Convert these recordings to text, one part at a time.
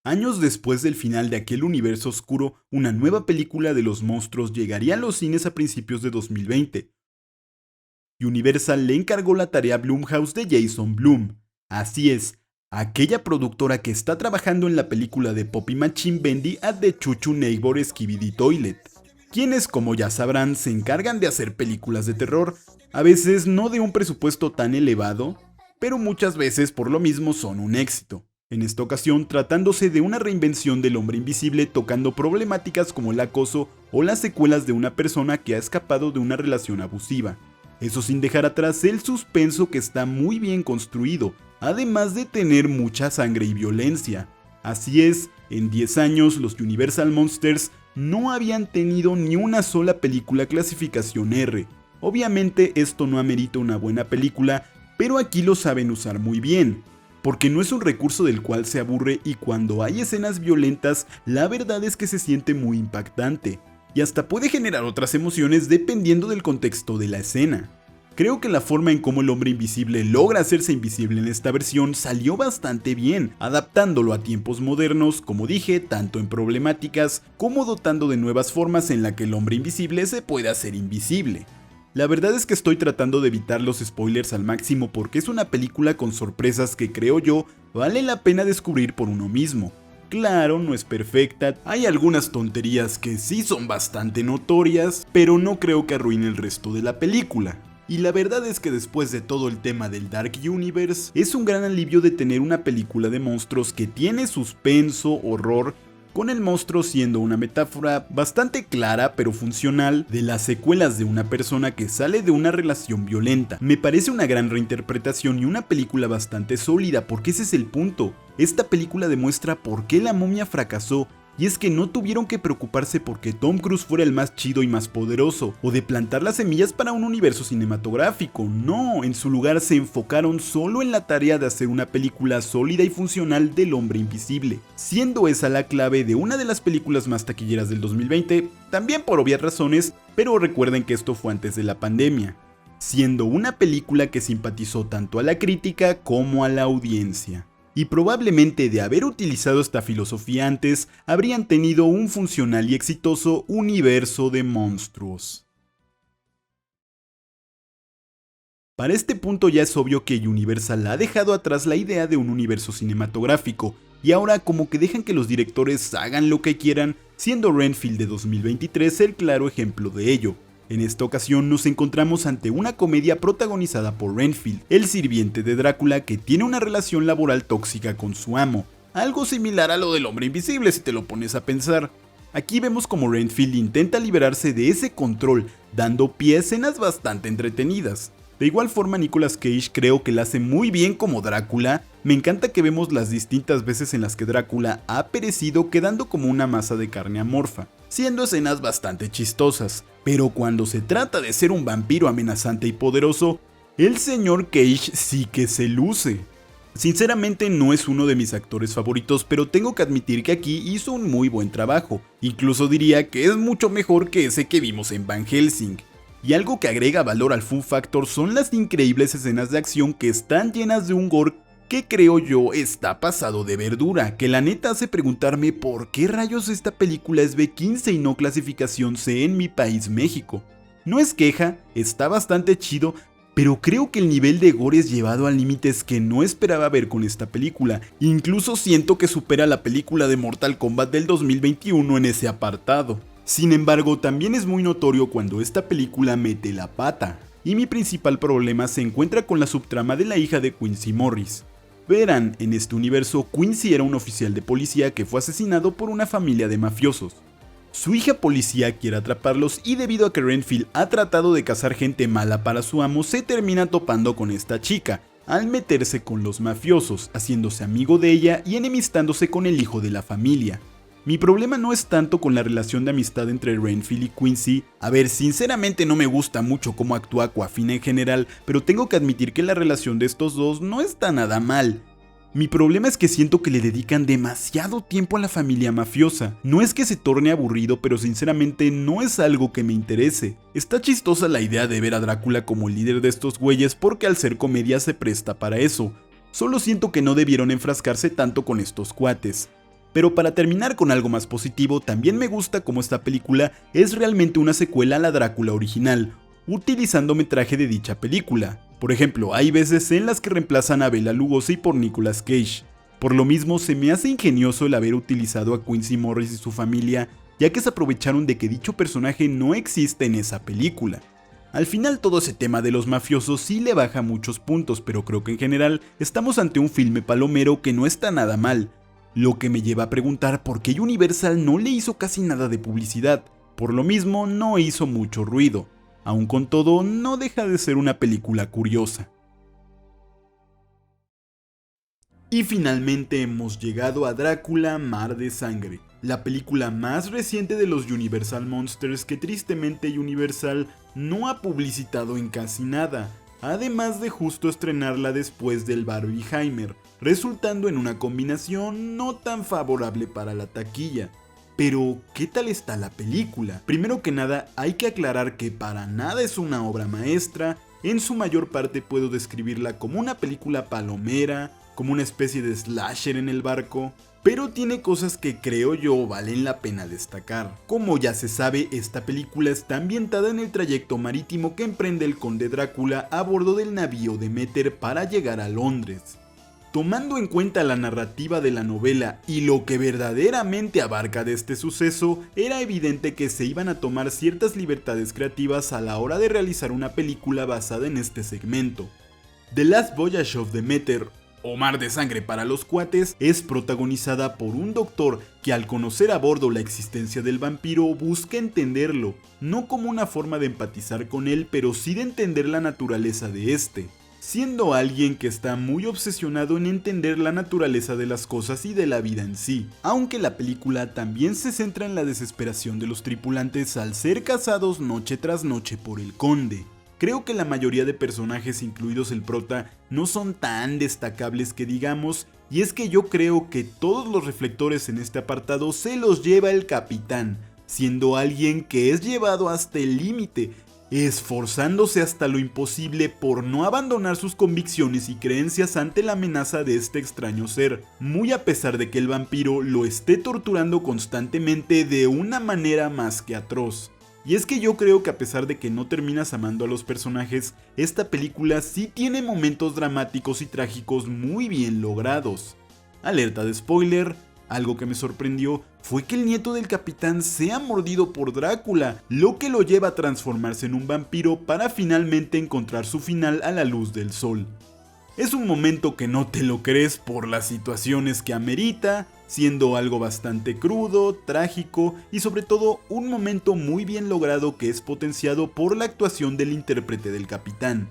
Años después del final de aquel universo oscuro, una nueva película de los monstruos llegaría a los cines a principios de 2020. Universal le encargó la tarea a Blumhouse de Jason Blum. Así es, aquella productora que está trabajando en la película de Poppy Machine Bendy at the Chuchu Neighbor Skibidi Toilet, quienes, como ya sabrán, se encargan de hacer películas de terror, a veces no de un presupuesto tan elevado, pero muchas veces por lo mismo son un éxito. En esta ocasión, tratándose de una reinvención del hombre invisible tocando problemáticas como el acoso o las secuelas de una persona que ha escapado de una relación abusiva. Eso sin dejar atrás el suspenso que está muy bien construido, además de tener mucha sangre y violencia. Así es, en 10 años los Universal Monsters no habían tenido ni una sola película clasificación R. Obviamente esto no amerita una buena película, pero aquí lo saben usar muy bien, porque no es un recurso del cual se aburre y cuando hay escenas violentas, la verdad es que se siente muy impactante, y hasta puede generar otras emociones dependiendo del contexto de la escena. Creo que la forma en cómo el hombre invisible logra hacerse invisible en esta versión salió bastante bien, adaptándolo a tiempos modernos, como dije, tanto en problemáticas como dotando de nuevas formas en la que el hombre invisible se puede hacer invisible. La verdad es que estoy tratando de evitar los spoilers al máximo porque es una película con sorpresas que creo yo vale la pena descubrir por uno mismo. Claro, no es perfecta, hay algunas tonterías que sí son bastante notorias, pero no creo que arruine el resto de la película. Y la verdad es que después de todo el tema del Dark Universe, es un gran alivio de tener una película de monstruos que tiene suspenso, horror, con el monstruo siendo una metáfora bastante clara pero funcional de las secuelas de una persona que sale de una relación violenta. Me parece una gran reinterpretación y una película bastante sólida porque ese es el punto. Esta película demuestra por qué la momia fracasó. Y es que no tuvieron que preocuparse porque Tom Cruise fuera el más chido y más poderoso, o de plantar las semillas para un universo cinematográfico. No, en su lugar se enfocaron solo en la tarea de hacer una película sólida y funcional del hombre invisible, siendo esa la clave de una de las películas más taquilleras del 2020, también por obvias razones, pero recuerden que esto fue antes de la pandemia, siendo una película que simpatizó tanto a la crítica como a la audiencia. Y probablemente de haber utilizado esta filosofía antes, habrían tenido un funcional y exitoso universo de monstruos. Para este punto ya es obvio que Universal ha dejado atrás la idea de un universo cinematográfico, y ahora como que dejan que los directores hagan lo que quieran, siendo Renfield de 2023 el claro ejemplo de ello. En esta ocasión nos encontramos ante una comedia protagonizada por Renfield, el sirviente de Drácula que tiene una relación laboral tóxica con su amo, algo similar a lo del hombre invisible si te lo pones a pensar. Aquí vemos como Renfield intenta liberarse de ese control, dando pie a escenas bastante entretenidas. De igual forma Nicolas Cage creo que la hace muy bien como Drácula. Me encanta que vemos las distintas veces en las que Drácula ha perecido quedando como una masa de carne amorfa, siendo escenas bastante chistosas, pero cuando se trata de ser un vampiro amenazante y poderoso, el señor Cage sí que se luce. Sinceramente no es uno de mis actores favoritos, pero tengo que admitir que aquí hizo un muy buen trabajo, incluso diría que es mucho mejor que ese que vimos en Van Helsing. Y algo que agrega valor al Fun Factor son las increíbles escenas de acción que están llenas de un gore que creo yo está pasado de verdura, que la neta hace preguntarme por qué rayos esta película es B15 y no clasificación C en mi país México. No es queja, está bastante chido, pero creo que el nivel de gore es llevado a límites que no esperaba ver con esta película, incluso siento que supera la película de Mortal Kombat del 2021 en ese apartado. Sin embargo, también es muy notorio cuando esta película mete la pata, y mi principal problema se encuentra con la subtrama de la hija de Quincy Morris. Verán, en este universo, Quincy era un oficial de policía que fue asesinado por una familia de mafiosos. Su hija policía quiere atraparlos y debido a que Renfield ha tratado de cazar gente mala para su amo, se termina topando con esta chica, al meterse con los mafiosos, haciéndose amigo de ella y enemistándose con el hijo de la familia. Mi problema no es tanto con la relación de amistad entre Renfield y Quincy. A ver, sinceramente no me gusta mucho cómo actúa Aquafina en general, pero tengo que admitir que la relación de estos dos no está nada mal. Mi problema es que siento que le dedican demasiado tiempo a la familia mafiosa. No es que se torne aburrido, pero sinceramente no es algo que me interese. Está chistosa la idea de ver a Drácula como el líder de estos güeyes porque al ser comedia se presta para eso. Solo siento que no debieron enfrascarse tanto con estos cuates. Pero para terminar con algo más positivo, también me gusta cómo esta película es realmente una secuela a la Drácula original, utilizando metraje de dicha película. Por ejemplo, hay veces en las que reemplazan a Bela Lugosi por Nicolas Cage. Por lo mismo, se me hace ingenioso el haber utilizado a Quincy Morris y su familia, ya que se aprovecharon de que dicho personaje no existe en esa película. Al final todo ese tema de los mafiosos sí le baja muchos puntos, pero creo que en general estamos ante un filme palomero que no está nada mal, lo que me lleva a preguntar por qué Universal no le hizo casi nada de publicidad. Por lo mismo no hizo mucho ruido. Aun con todo, no deja de ser una película curiosa. Y finalmente hemos llegado a Drácula Mar de Sangre, la película más reciente de los Universal Monsters que tristemente Universal no ha publicitado en casi nada, además de justo estrenarla después del Barbenheimer, resultando en una combinación no tan favorable para la taquilla. Pero, ¿qué tal está la película? Primero que nada, hay que aclarar que para nada es una obra maestra, en su mayor parte puedo describirla como una película palomera, como una especie de slasher en el barco, pero tiene cosas que creo yo valen la pena destacar. Como ya se sabe, esta película está ambientada en el trayecto marítimo que emprende el conde Drácula a bordo del navío Demeter para llegar a Londres. Tomando en cuenta la narrativa de la novela y lo que verdaderamente abarca de este suceso, era evidente que se iban a tomar ciertas libertades creativas a la hora de realizar una película basada en este segmento. The Last Voyage of Demeter, o Mar de Sangre para los cuates, es protagonizada por un doctor que al conocer a bordo la existencia del vampiro busca entenderlo, no como una forma de empatizar con él, pero sí de entender la naturaleza de este, siendo alguien que está muy obsesionado en entender la naturaleza de las cosas y de la vida en sí, aunque la película también se centra en la desesperación de los tripulantes al ser cazados noche tras noche por el conde. Creo que la mayoría de personajes, incluidos el prota, no son tan destacables que digamos, y es que yo creo que todos los reflectores en este apartado se los lleva el capitán, siendo alguien que es llevado hasta el límite, esforzándose hasta lo imposible por no abandonar sus convicciones y creencias ante la amenaza de este extraño ser, muy a pesar de que el vampiro lo esté torturando constantemente de una manera más que atroz. Y es que yo creo que a pesar de que no terminas amando a los personajes, esta película sí tiene momentos dramáticos y trágicos muy bien logrados. Alerta de spoiler, algo que me sorprendió fue que el nieto del capitán sea mordido por Drácula, lo que lo lleva a transformarse en un vampiro para finalmente encontrar su final a la luz del sol. Es un momento que no te lo crees por las situaciones que amerita, siendo algo bastante crudo, trágico y sobre todo un momento muy bien logrado que es potenciado por la actuación del intérprete del capitán.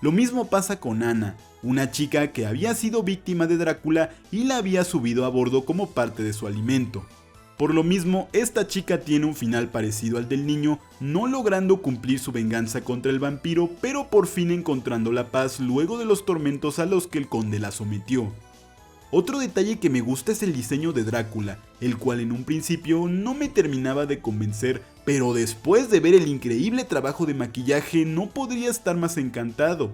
Lo mismo pasa con Ana, una chica que había sido víctima de Drácula y la había subido a bordo como parte de su alimento. Por lo mismo, esta chica tiene un final parecido al del niño, no logrando cumplir su venganza contra el vampiro, pero por fin encontrando la paz luego de los tormentos a los que el conde la sometió. Otro detalle que me gusta es el diseño de Drácula, el cual en un principio no me terminaba de convencer, pero después de ver el increíble trabajo de maquillaje no podría estar más encantado.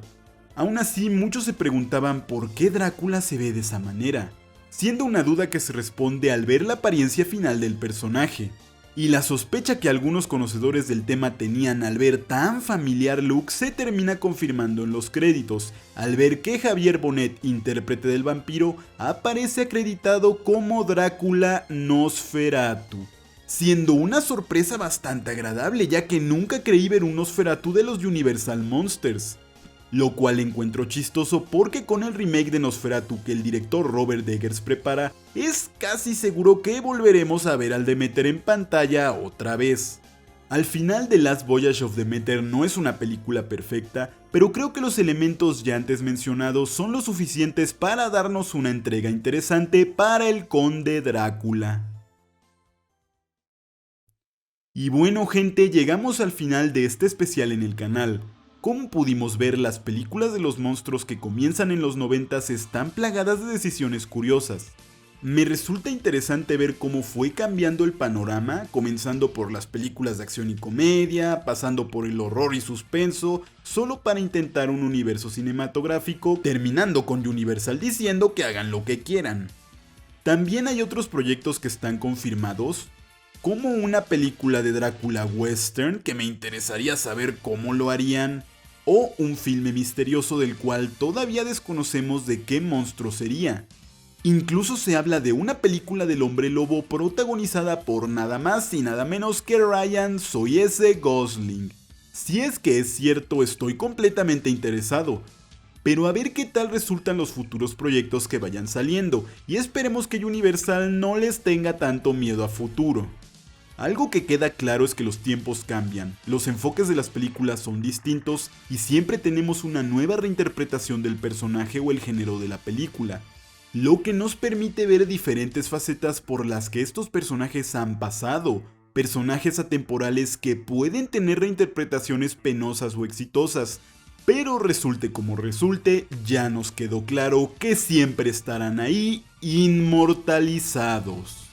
Aún así, muchos se preguntaban por qué Drácula se ve de esa manera, siendo una duda que se responde al ver la apariencia final del personaje. Y la sospecha que algunos conocedores del tema tenían al ver tan familiar look se termina confirmando en los créditos, al ver que Javier Bonet, intérprete del vampiro, aparece acreditado como Drácula Nosferatu, siendo una sorpresa bastante agradable ya que nunca creí ver un Nosferatu de los Universal Monsters. Lo cual encuentro chistoso porque con el remake de Nosferatu que el director Robert Eggers prepara, es casi seguro que volveremos a ver al Demeter en pantalla otra vez. Al final, The Last Voyage of Demeter no es una película perfecta, pero creo que los elementos ya antes mencionados son lo suficientes para darnos una entrega interesante para el Conde Drácula. Y bueno gente, llegamos al final de este especial en el canal. Como pudimos ver, las películas de los monstruos que comienzan en los 90s están plagadas de decisiones curiosas. Me resulta interesante ver cómo fue cambiando el panorama, comenzando por las películas de acción y comedia, pasando por el horror y suspenso, solo para intentar un universo cinematográfico, terminando con Universal diciendo que hagan lo que quieran. También hay otros proyectos que están confirmados, como una película de Drácula western, que me interesaría saber cómo lo harían, o un filme misterioso del cual todavía desconocemos de qué monstruo sería. Incluso se habla de una película del hombre lobo protagonizada por nada más y nada menos que Ryan Zoyce Gosling. Si es que es cierto, estoy completamente interesado. Pero a ver qué tal resultan los futuros proyectos que vayan saliendo, y esperemos que Universal no les tenga tanto miedo a futuro. Algo que queda claro es que los tiempos cambian, los enfoques de las películas son distintos y siempre tenemos una nueva reinterpretación del personaje o el género de la película, lo que nos permite ver diferentes facetas por las que estos personajes han pasado, personajes atemporales que pueden tener reinterpretaciones penosas o exitosas, pero resulte como resulte, ya nos quedó claro que siempre estarán ahí inmortalizados.